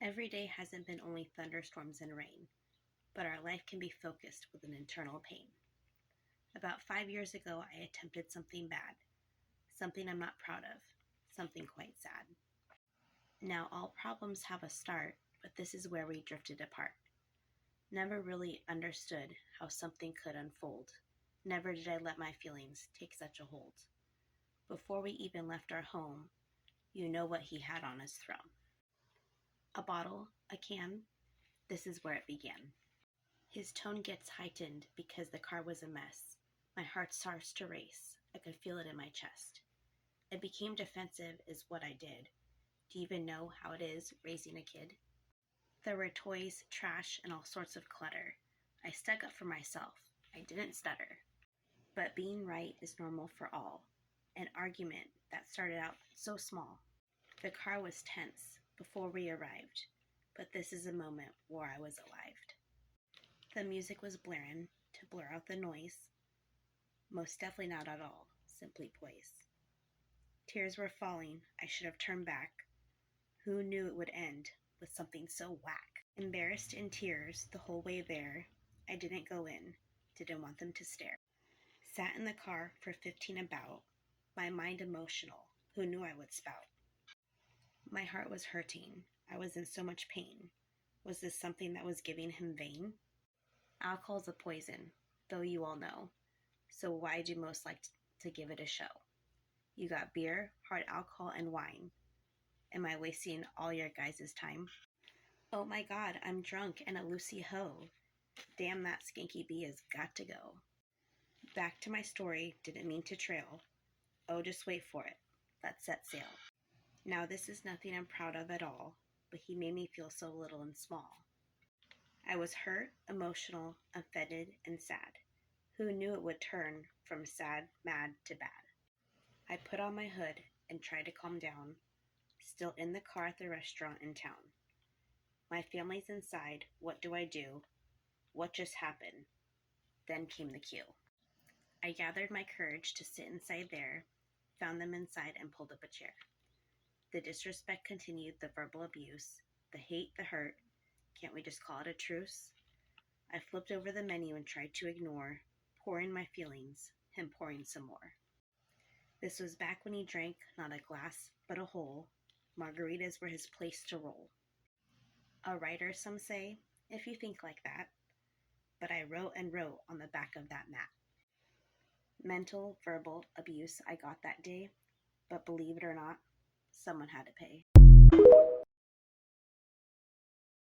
Every day hasn't been only thunderstorms and rain, but our life can be focused with an internal pain. About 5 years ago, I attempted something bad, something I'm not proud of, something quite sad. Now, all problems have a start, but this is where we drifted apart. Never really understood how something could unfold. Never did I let my feelings take such a hold. Before we even left our home, you know what he had on his throne. A bottle, a can, this is where it began. His tone gets heightened because the car was a mess. My heart starts to race. I could feel it in my chest. It became defensive is what I did. Do you even know how it is raising a kid? There were toys, trash, and all sorts of clutter. I stuck up for myself. I didn't stutter. But being right is normal for all. An argument that started out so small. The car was tense before we arrived, but this is a moment where I was alive. The music was blaring to blur out the noise. Most definitely not at all, simply poise. Tears were falling, I should have turned back. Who knew it would end with something so whack? Embarrassed in tears the whole way there, I didn't go in, didn't want them to stare. Sat in the car for 15 about, my mind emotional, who knew I would spout? My heart was hurting, I was in so much pain. Was this something that was giving him vein? Alcohol's a poison, though you all know, so why do most like to give it a show? You got beer, hard alcohol, and wine. Am I wasting all your guys' time? Oh my god, I'm drunk and a Lucy Ho. Damn, that skanky bee has got to go. Back to my story, didn't mean to trail. Oh, just wait for it. Let's set sail. Now this is nothing I'm proud of at all, but he made me feel so little and small. I was hurt, emotional, offended, and sad. Who knew it would turn from sad, mad to bad? I put on my hood and tried to calm down, still in the car at the restaurant in town. My family's inside, what do I do? What just happened? Then came the cue. I gathered my courage to sit inside there, found them inside and pulled up a chair. The disrespect continued, the verbal abuse, the hate, the hurt. Can't we just call it a truce? I flipped over the menu and tried to ignore, pouring my feelings, him pouring some more. This was back when he drank not a glass, but a whole. Margaritas were his place to roll. A writer, some say, if you think like that. But I wrote and wrote on the back of that mat. Mental, verbal abuse I got that day, but believe it or not, someone had to pay.